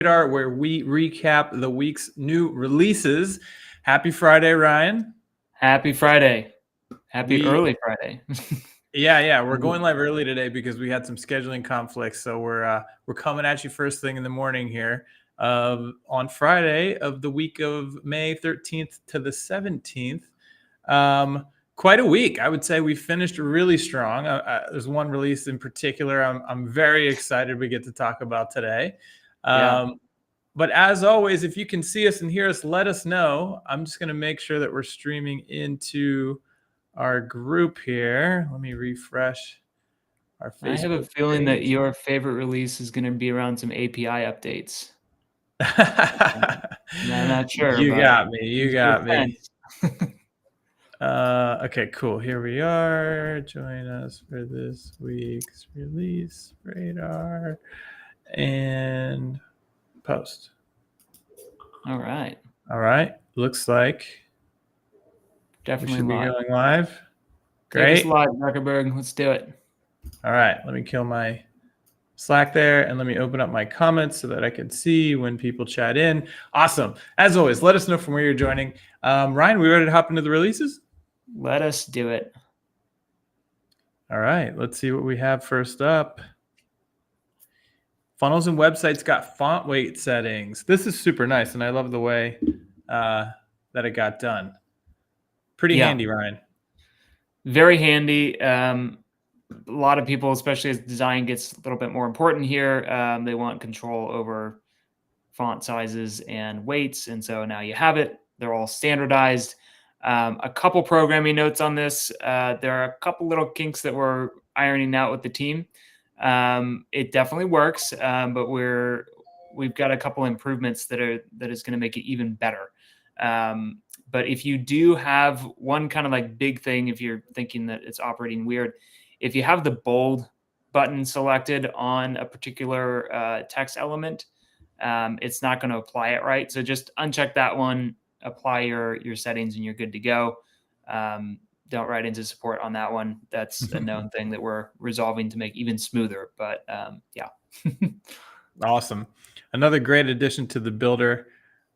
Radar, where we recap the week's new releases. Happy Friday, Ryan. Happy Friday. Early Friday. Yeah, we're going live early today because we had some scheduling conflicts. So we're coming at you first thing in the morning here on Friday of the week of May 13th to the 17th. Quite a week. I would say we finished really strong. There's one release in particular I'm very excited we get to talk about today. But as always, if you can see us and hear us, let us know. I'm just going to make sure that we're streaming into our group here. Let me refresh our Facebook. I have a feeling that your favorite release is going to be around some API updates. I'm not sure. You got me. Okay, cool. Here we are. Join us for this week's release radar and post. All right. Looks like definitely we should live. be going live. Great. Take us live, Zuckerberg. Let's do it. All right. Let me kill my Slack there and let me open up my comments so that I can see when people chat in. Awesome. As always, let us know from where you're joining. Ryan, we ready to hop into the releases? Let us do it. All right. Let's see what we have first up. Funnels and websites got font weight settings. This is super nice, and I love the way that it got done. Pretty handy, Ryan. Very handy. A lot of people, especially as design gets a little bit more important here, they want control over font sizes and weights, and so now you have it. They're all standardized. A couple programming notes on this. There are a couple little kinks that we're ironing out with the team. It definitely works, but we've got a couple improvements that is going to make it even better. But if you do have one kind of like big thing, if you're thinking that it's operating weird, if you have the bold button selected on a particular text element, it's not going to apply it right. So just uncheck that one, apply your settings, and you're good to go. Don't write into support on that one. That's a known thing that we're resolving to make even smoother. But yeah. Awesome. Another great addition to the builder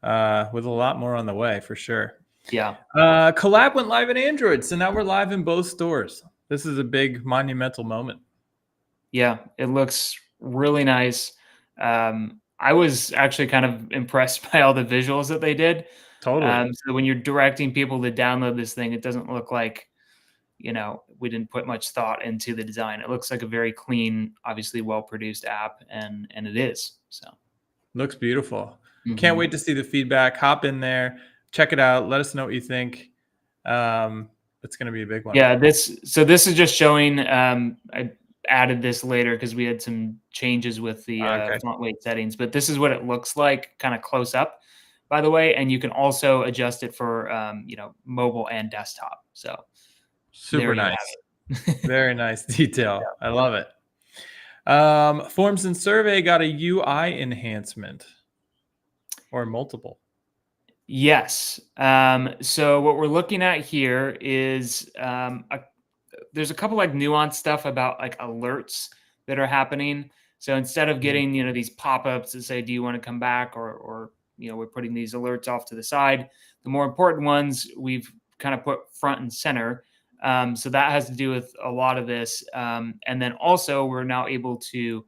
with a lot more on the way for sure. Yeah. Kollab went live in Android. So now we're live in both stores. This is a big monumental moment. Yeah, it looks really nice. I was actually kind of impressed by all the visuals that they did. Totally. So when you're directing people to download this thing, it doesn't look like, we didn't put much thought into the design. It looks like a very clean, obviously well-produced app, and it is. So looks beautiful. Can't wait to see the feedback. Hop in there, check it out. Let us know what you think. It's going to be a big one. Yeah, this is just showing. I added this later because we had some changes with the font weight settings, but this is what it looks like kind of close up, by the way. And you can also adjust it for, mobile and desktop. So super nice. Very nice detail. Yeah. I love it. Forms and survey got a UI enhancement or multiple. Yes. So what we're looking at here is there's a couple like nuanced stuff about like alerts that are happening. So instead of getting, these pop-ups that say, do you want to come back, or we're putting these alerts off to the side, the more important ones we've kind of put front and center. So that has to do with a lot of this. And then also we're now able to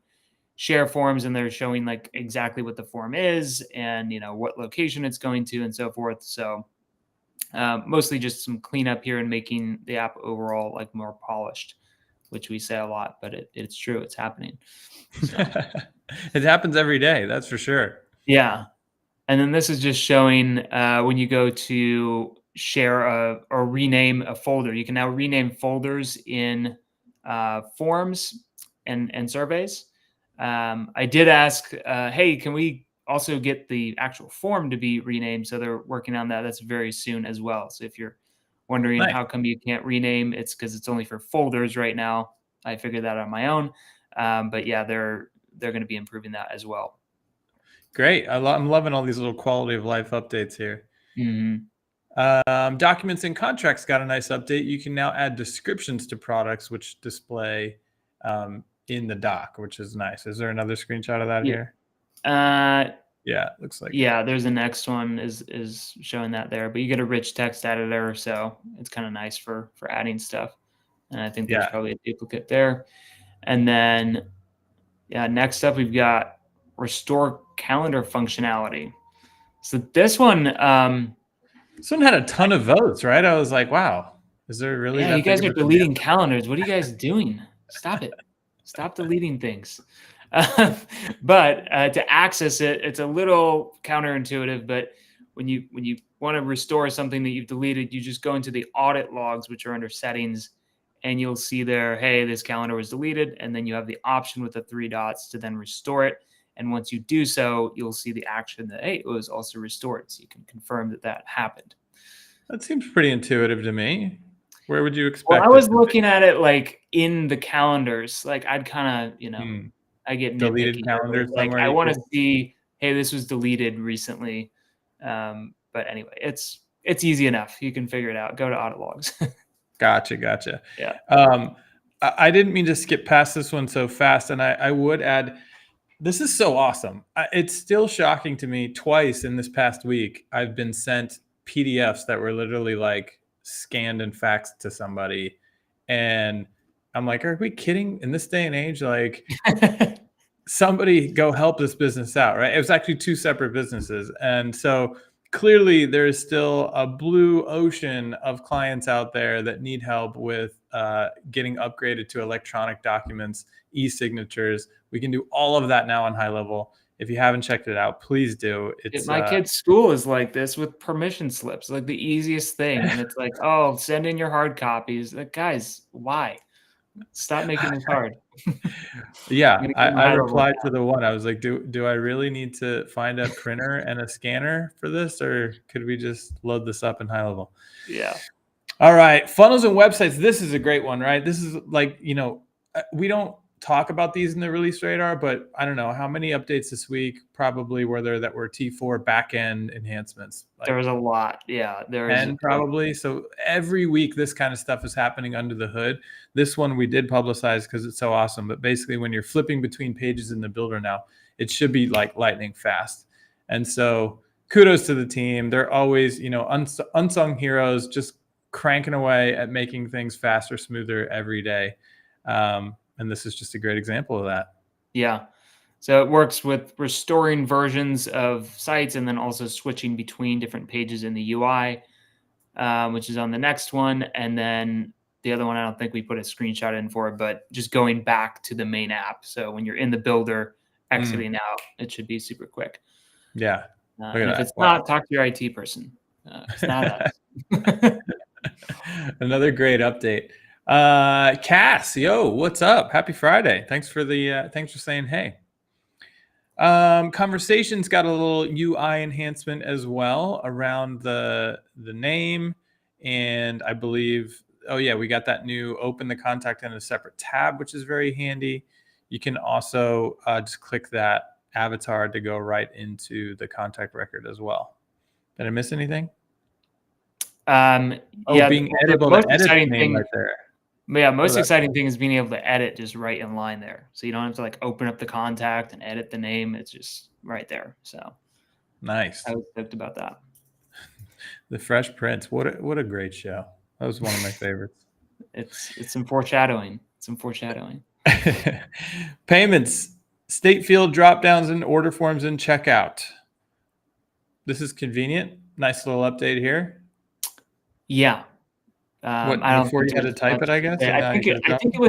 share forms, and they're showing like exactly what the form is and, what location it's going to and so forth. So mostly just some cleanup here and making the app overall like more polished, which we say a lot, but it's true. It's happening. So. It happens every day. That's for sure. Yeah. And then this is just showing when you go to share or rename a folder, you can now rename folders in forms and surveys. I did ask, hey, can we also get the actual form to be renamed? So they're working on that. That's very soon as well. So if you're wondering how come you can't rename, it's because it's only for folders right now. I figured that out on my own. But yeah, they're going to be improving that as well. Great. I'm loving all these little quality of life updates here. Documents and contracts got a nice update. You can now add descriptions to products which display in the doc, which is nice. Is there another screenshot of that here? Yeah, it looks like it. Yeah, there's the next one is showing that there, but you get a rich text editor, so it's kind of nice for adding stuff. And I think there's Yeah. probably a duplicate there. And then, yeah, next up we've got restore calendar functionality. So this one, This one had a ton of votes, right? I was like, wow, is there really yeah, you that big guys of are a demand? deleting calendars. What are you guys doing? Stop it. Stop deleting things. But to access it, it's a little counterintuitive. But when you want to restore something that you've deleted, you just go into the audit logs, which are under settings, and you'll see there, hey, this calendar was deleted, and then you have the option with the 3 dots to then restore it. And once you do so, you'll see the action that, hey, it was also restored. So you can confirm that that happened. That seems pretty intuitive to me. Where would you Well, I expect it was to be? looking at it like in the calendars. Like I'd kind of, Hmm. I get Deleted nitpicky here, but calendar it's like somewhere I you want could. to see, hey, this was deleted recently. But anyway, it's easy enough. You can figure it out. Go to audit logs. Gotcha. Yeah. I didn't mean to skip past this one so fast, and I would add, this is so awesome. It's still shocking to me. Twice in this past week, I've been sent PDFs that were literally like scanned and faxed to somebody, and I'm like, are we kidding? In this day and age, like somebody go help this business out, right? It was actually 2 separate businesses. And so clearly there's still a blue ocean of clients out there that need help with getting upgraded to electronic documents, e-signatures. We can do all of that now on HighLevel. If you haven't checked it out, please do. It's My kid's school is like this with permission slips, like the easiest thing. And it's like, oh, send in your hard copies. Like, guys, why? Stop making this hard. I'm yeah, gonna I, give them a I high level replied to account. the one. I was like, do I really need to find a printer and a scanner for this, or could we just load this up in HighLevel? Yeah. All right, funnels and websites. This is a great one, right? This is like, we don't talk about these in the release radar, but I don't know how many updates this week probably were there that were T4 backend enhancements, There like was a lot. Yeah. There is 10 probably. So every week this kind of stuff is happening under the hood. This one we did publicize because it's so awesome. But basically, when you're flipping between pages in the builder now, it should be like lightning fast. And so kudos to the team. They're always, unsung heroes, just cranking away at making things faster, smoother every day. And this is just a great example of that. Yeah. So it works with restoring versions of sites and then also switching between different pages in the UI, which is on the next one. And then the other one, I don't think we put a screenshot in for, but just going back to the main app. So when you're in the builder, exiting out, it should be super quick. Yeah. Look at And if that. it's Wow. not, talk to your IT person. It's not us. Another great update. Cass, yo, what's up? Happy Friday. Thanks for saying hey. Conversations got a little UI enhancement as well around the name, and I believe, oh yeah, we got that new open the contact in a separate tab, which is very handy. You can also just click that avatar to go right into the contact record as well. Did I miss anything? Yeah, Being the able to most edit the exciting name thing, right there. yeah, What most about exciting thing is being able to edit just right in line there. So you don't have to like open up the contact and edit the name. It's just right there. So nice? I was stoked about that. The Fresh Prince. What a great show. That was one of my favorites. It's some foreshadowing. Some foreshadowing. Payments, state field drop downs and order forms in checkout. This is convenient. Nice little update here. Yeah. What, I don't before think you had to there's type it, much I to guess, say. and now you got to I drop think it? it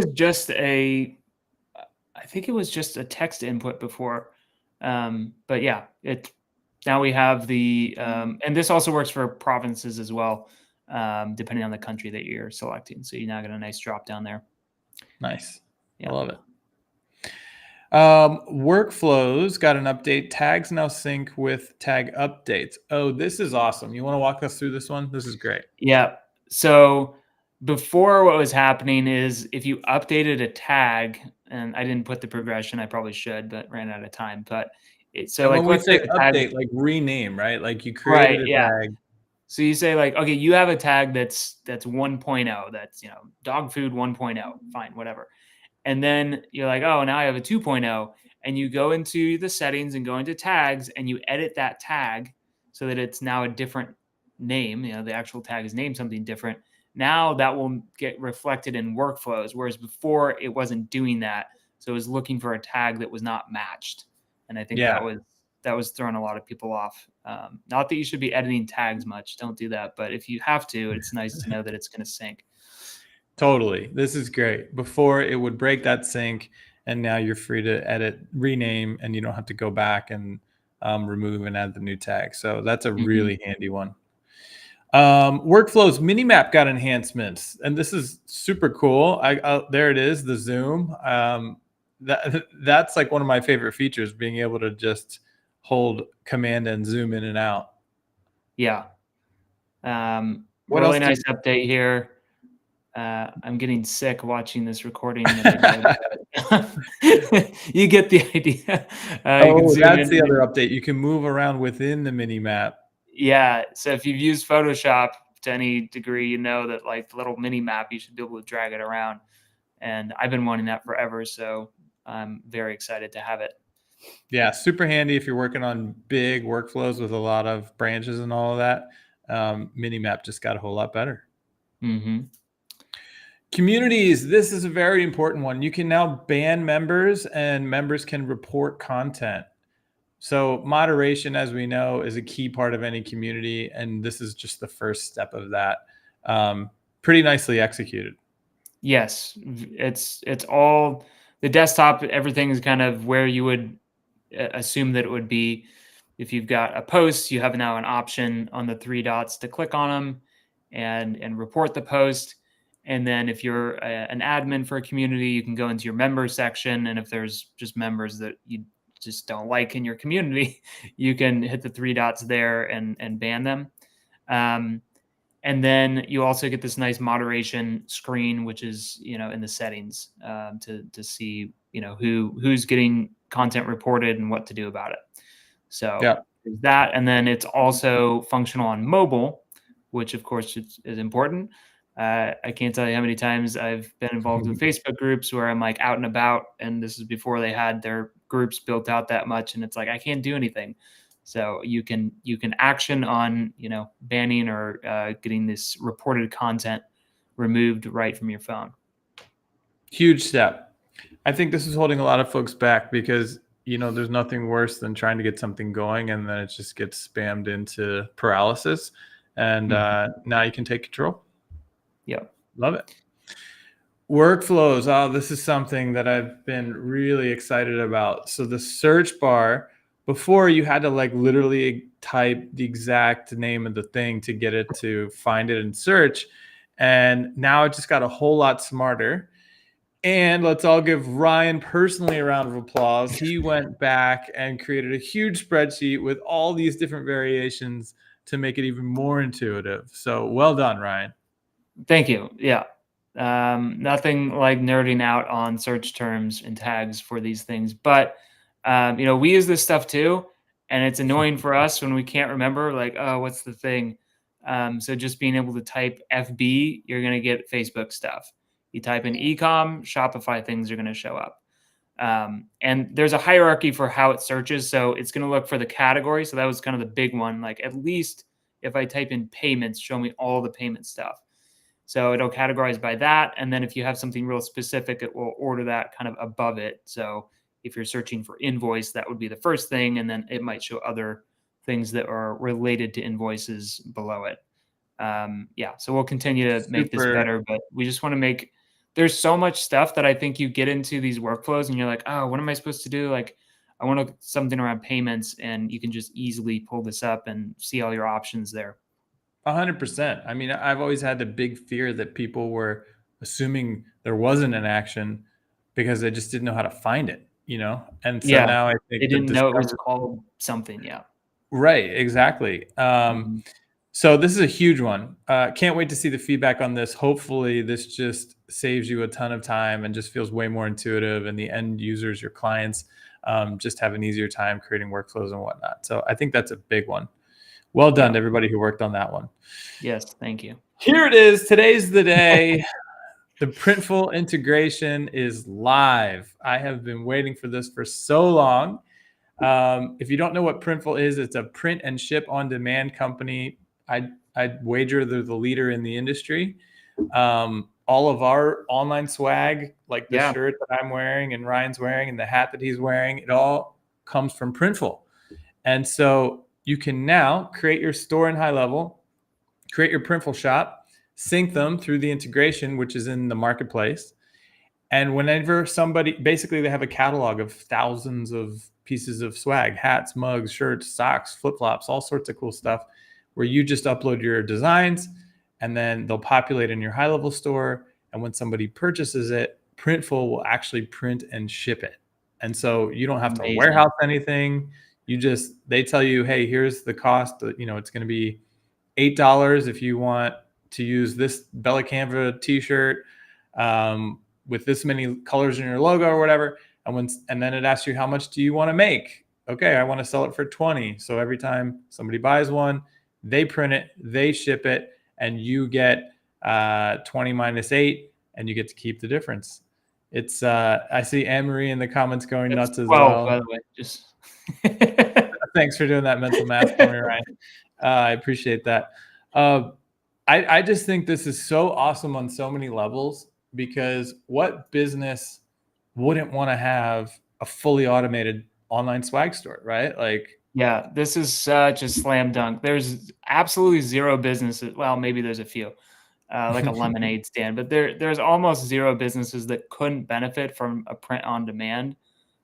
was just a text input before. But yeah, now we have the and this also works for provinces as well, depending on the country that you're selecting. So you now get a nice drop down there. Nice. Yeah. I love it. Workflows got an update. Tags now sync with tag updates. Oh, this is awesome. You want to walk us through this one? This is great. Yeah. So before, what was happening is if you updated a tag, and I didn't put the progression, I probably should, but ran out of time. But so And like, when we let's say say the tag, update, like rename, right? Like you created right? a Yeah. tag. So you say like, okay, you have a tag that's 1.0, that's, dog food 1.0, fine, whatever. And then you're like, oh, now I have a 2.0, and you go into the settings and go into tags and you edit that tag so that it's now a different name. The actual tag is named something different. Now that will get reflected in workflows, whereas before it wasn't doing that. So it was looking for a tag that was not matched. And I think that was throwing a lot of people off. Not that you should be editing tags much. Don't do that. But if you have to, it's nice to know that it's going to sync. Totally. This is great. Before it would break that sync, and now you're free to edit, rename, and you don't have to go back and remove and add the new tag. So that's a really handy one. Workflows Minimap got enhancements, and this is super cool. There it is, the zoom. That's like one of my favorite features, being able to just hold command and zoom in and out. Yeah. Really nice update here. I'm getting sick watching this recording. You get the idea. That's the other update. You can move around within the mini map. Yeah. So if you've used Photoshop to any degree, you know that like the little mini map, you should be able to drag it around. And I've been wanting that forever. So I'm very excited to have it. Yeah, super handy if you're working on big workflows with a lot of branches and all of that. Minimap just got a whole lot better. Communities, this is a very important one. You can now ban members, and members can report content. So moderation, as we know, is a key part of any community, and this is just the first step of that. Pretty nicely executed. Yes, it's all the desktop. Everything is kind of where you would assume that it would be. If you've got a post, you have now an option on the 3 dots to click on them and report the post. And then if you're an admin for a community, you can go into your members section. And if there's just members that you just don't like in your community, you can hit the 3 dots there and ban them. And then you also get this nice moderation screen, which is, in the settings to see, who's getting content reported and what to do about it. So there's that. And then it's also functional on mobile, which of course is important. I can't tell you how many times I've been involved with Facebook groups where I'm like out and about, and this is before they had their groups built out that much. And it's like, I can't do anything. So you can action on, banning or getting this reported content removed right from your phone. Huge step. I think this is holding a lot of folks back because, there's nothing worse than trying to get something going and then it just gets spammed into paralysis. And now you can take control. Yep. Love it. Workflows. Oh, this is something that I've been really excited about. So the search bar, before you had to like literally type the exact name of the thing to get it to find it and search. And now it just got a whole lot smarter. And let's all give Ryan personally a round of applause. He went back and created a huge spreadsheet with all these different variations to make it even more intuitive. So well done, Ryan. Thank you. Yeah. Nothing like nerding out on search terms and tags for these things. But, we use this stuff too. And it's annoying for us when we can't remember, like, oh, what's the thing? So just being able to type FB, you're going to get Facebook stuff. You type in ecom, Shopify things are going to show up. And there's a hierarchy for how it searches. So it's going to look for the category. So that was kind of the big one. Like at least if I type in payments, show me all the payment stuff. So it'll categorize by that. And then if you have something real specific, it will order that kind of above it. So if you're searching for invoice, that would be the first thing. And then it might show other things that are related to invoices below it. So we'll continue to make this better, but we just want to there's so much stuff that I think you get into these workflows and you're like, oh, what am I supposed to do? Like, I want something around payments, and you can just easily pull this up and see all your options there. 100%. I mean, I've always had the big fear that people were assuming there wasn't an action because they just didn't know how to find it, And so now I think they didn't know it was called something. Yeah. Right. Exactly. So this is a huge one. Can't wait to see the feedback on this. Hopefully this just saves you a ton of time and just feels way more intuitive, and the end users, your clients, just have an easier time creating workflows and whatnot. So I think that's a big one. Well done to everybody who worked on that one. Yes, thank you. Here it is. Today's the day. The Printful integration is live. I have been waiting for this for so long. If you don't know what Printful is, it's a print and ship on demand company. I'd wager they're the leader in the industry. All of our online swag, like the shirt that I'm wearing and Ryan's wearing and the hat that he's wearing, it all comes from Printful. And so you can now create your store in HighLevel, create your Printful shop, sync them through the integration, which is in the marketplace. And whenever somebody, basically they have a catalog of thousands of pieces of swag, hats, mugs, shirts, socks, flip-flops, all sorts of cool stuff, where you just upload your designs and then they'll populate in your HighLevel store. And when somebody purchases it, Printful will actually print and ship it. And so you don't have to warehouse anything. They tell you, hey, here's the cost. It's going to be $8 if you want to use this Bella Canva t-shirt with this many colors in your logo or whatever. And then it asks you, how much do you want to make? Okay, I want to sell it for 20. So every time somebody buys one, they print it, they ship it, and you get 20 minus 8, and you get to keep the difference. It's I see Anne-Marie in the comments going nuts as well. By the way, just thanks for doing that mental math for me, Ryan. I appreciate that. I just think this is so awesome on so many levels, because what business wouldn't want to have a fully automated online swag store, right? Like, yeah, this is such a slam dunk. There's absolutely zero businesses. Well, maybe there's a few, like a lemonade stand, but there's almost zero businesses that couldn't benefit from a print on demand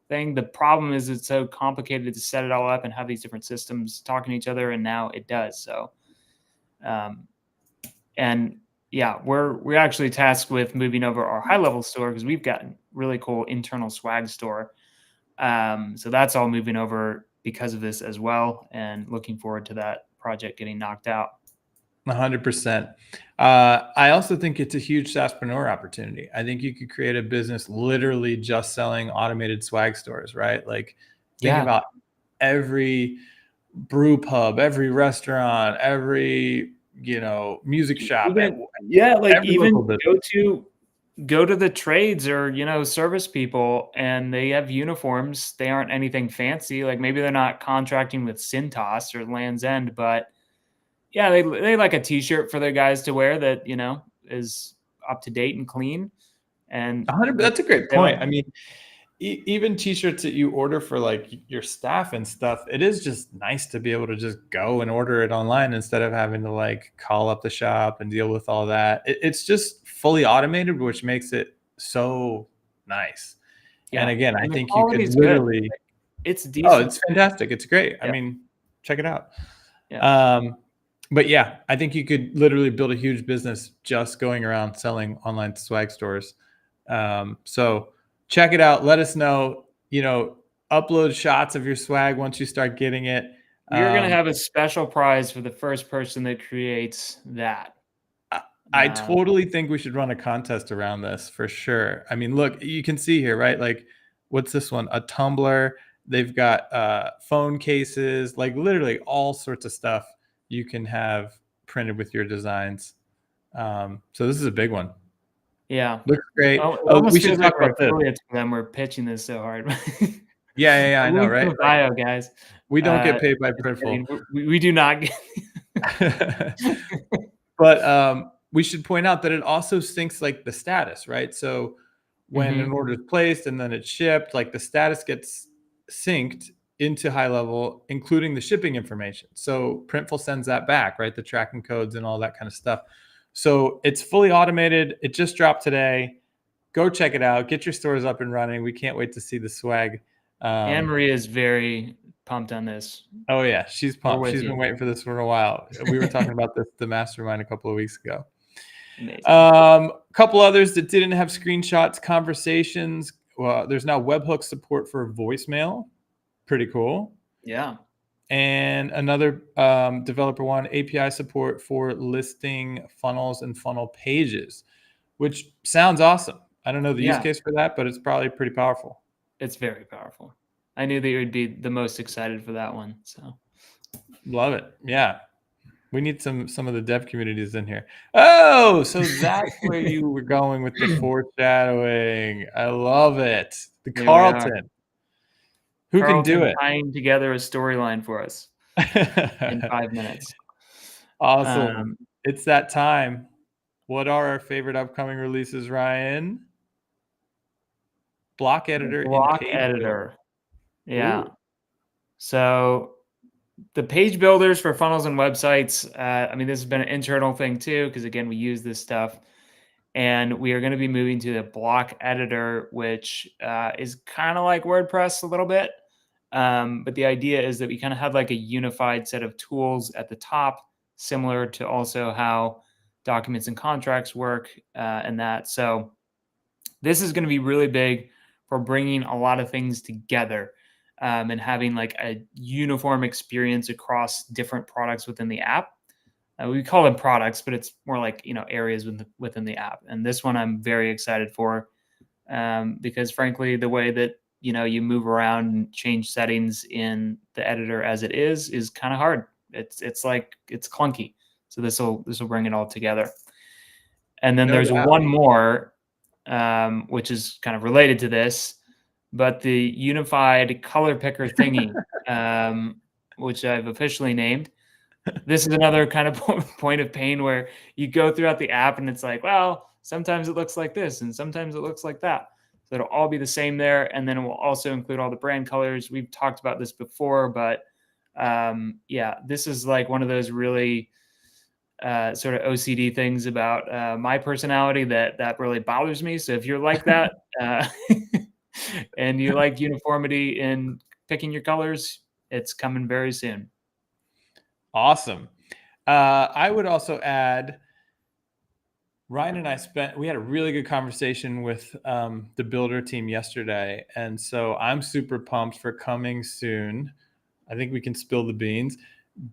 thing. The problem is it's so complicated to set it all up and have these different systems talking to each other, and now it does. So, and yeah, we're actually tasked with moving over our HighLevel store because we've got really cool internal swag store. So that's all moving over because of this as well, and looking forward to that project getting knocked out. 100%. I also think it's a huge SaaSpreneur opportunity. I think you could create a business literally just selling automated swag stores, right? Like, think about every brew pub, every restaurant, every music shop. Even go to the trades or service people, and they have uniforms. They aren't anything fancy. Like, maybe they're not contracting with Cintas or Land's End, but yeah, they like a t-shirt for their guys to wear that is up to date and clean. And 100, that's a great point. I mean, even t-shirts that you order for like your staff and stuff, it is just nice to be able to just go and order it online instead of having to like call up the shop and deal with all that. It's just fully automated, which makes it so nice. Yeah. And again, I think you could literally, it's decent. Oh, it's fantastic. It's great. Yeah. I mean, check it out. Yeah. But yeah, I think you could literally build a huge business just going around selling online swag stores. So check it out. Let us know, upload shots of your swag once you start getting it. You're going to have a special prize for the first person that creates that. I totally think we should run a contest around this for sure. I mean, look, you can see here, right? Like, what's this one? A tumbler. They've got phone cases, like literally all sorts of stuff you can have printed with your designs. So this is a big one. Yeah. Looks great. We should talk about this. We're pitching this so hard. Yeah, I know, right? Bio, guys. We don't get paid by Printful. We do not get. But we should point out that it also syncs like the status, right? So when an order is placed and then it's shipped, like the status gets synced into HighLevel, including the shipping information. So Printful sends that back, right? The tracking codes and all that kind of stuff. So it's fully automated. It just dropped today. Go check it out. Get your stores up and running. We can't wait to see the swag. Anne-Marie is very pumped on this. Oh yeah, she's pumped. She's been waiting for this for a while. We were talking about this, the mastermind, a couple of weeks ago. A couple others that didn't have screenshots, conversations. Well, there's now webhook support for voicemail. Pretty cool. Yeah. And another developer one, API support for listing funnels and funnel pages, which sounds awesome. I don't know the use case for that, but it's probably pretty powerful. It's very powerful. I knew that you would be the most excited for that one. So love it. Yeah. We need some of the dev communities in here. Oh, so that's where you were going with the foreshadowing. I love it. The Here we are. Carlton. Who can do Carlton it? tying together a storyline for us in 5 minutes. Awesome. It's that time. What are our favorite upcoming releases, Ryan? Block editor in Block Page editor. Builder. Yeah. Ooh. So the page builders for funnels and websites, I mean, this has been an internal thing too, because again, we use this stuff. And we are going to be moving to the block editor, which is kind of like WordPress a little bit. But the idea is that we kind of have like a unified set of tools at the top, similar to also how documents and contracts work and that. So this is going to be really big for bringing a lot of things together and having like a uniform experience across different products within the app. We call them products, but it's more like, you know, areas within the app. And this one I'm very excited for because frankly, the way that, you know, you move around and change settings in the editor as it is kind of hard. It's like, it's clunky. So this will bring it all together. And then there's one more, which is kind of related to this, but the unified color picker thingy, which I've officially named. This is another kind of point of pain where you go throughout the app and it's like, well, sometimes it looks like this and sometimes it looks like that. So it'll all be the same there. And then it will also include all the brand colors. We've talked about this before, but yeah, this is like one of those really sort of OCD things about my personality that really bothers me. So if you're like that and you like uniformity in picking your colors, it's coming very soon. Awesome. I would also add, Ryan and I we had a really good conversation with the builder team yesterday. And so I'm super pumped for coming soon. I think we can spill the beans.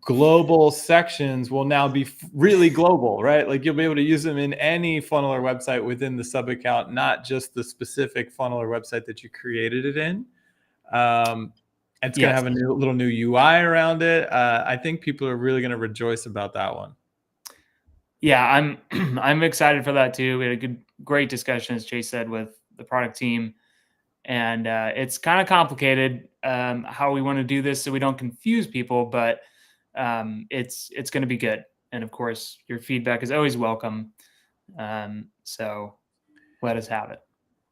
Global sections will now be really global, right? Like you'll be able to use them in any funnel or website within the sub account, not just the specific funnel or website that you created it in. It's going to have a little new UI around it. I think people are really going to rejoice about that one. Yeah, I'm excited for that too. We had a great discussion, as Chase said, with the product team, and it's kind of complicated how we want to do this so we don't confuse people, but it's going to be good. And of course, your feedback is always welcome. So let us have it.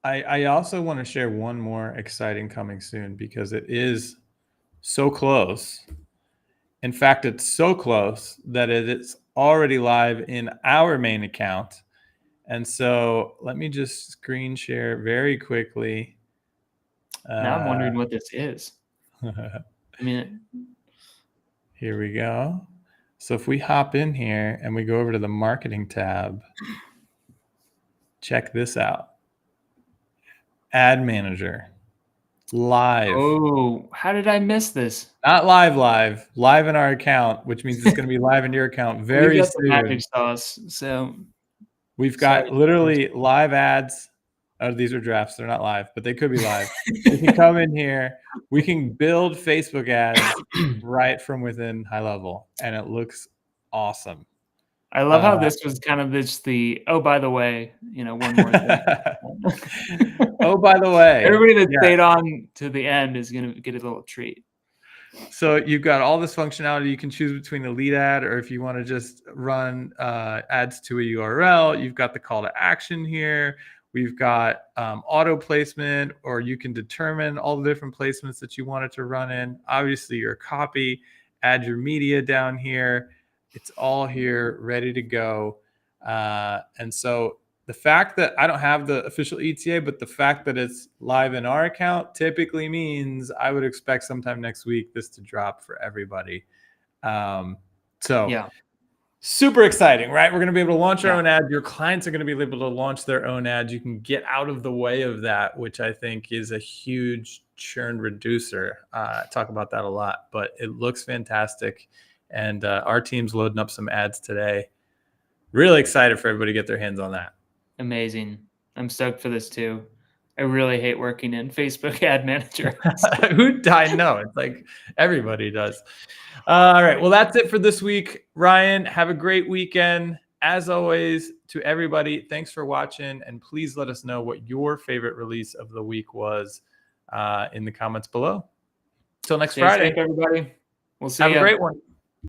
I also want to share one more exciting coming soon because it is so close. In fact, it's so close that it is already live in our main account. And so let me just screen share very quickly. Now I'm wondering what this is. I mean, here we go. So if we hop in here and we go over to the marketing tab, check this out. AdManager. Live. Oh, how did I miss this? Not live in our account, which means it's going to be live in your account very soon. The magic sauce, so we've got literally live ads. Oh, these are drafts. They're not live, but they could be live. We can come in here. We can build Facebook ads right from within HighLevel, and it looks awesome. I love how this was kind of oh, by the way, you know, one more thing. Oh, by the way. Everybody that stayed on to the end is going to get a little treat. So you've got all this functionality. You can choose between a lead ad, or if you want to just run ads to a URL, you've got the call to action here. We've got auto placement, or you can determine all the different placements that you want it to run in. Obviously, your copy, add your media down here. It's all here ready to go. And so the fact that I don't have the official ETA, but the fact that it's live in our account typically means I would expect sometime next week this to drop for everybody. Yeah. Super exciting, right? We're going to be able to launch our own ad. Your clients are going to be able to launch their own ads. You can get out of the way of that, which I think is a huge churn reducer. I talk about that a lot, but it looks fantastic. And our team's loading up some ads today. Really excited for everybody to get their hands on that. Amazing. I'm stoked for this too. I really hate working in Facebook Ad Manager. I know. It's like everybody does. All right. Well, that's it for this week. Ryan, have a great weekend. As always, to everybody, thanks for watching. And please let us know what your favorite release of the week was in the comments below. Till next Stay Friday. safe, everybody. We'll see Have a you. great one.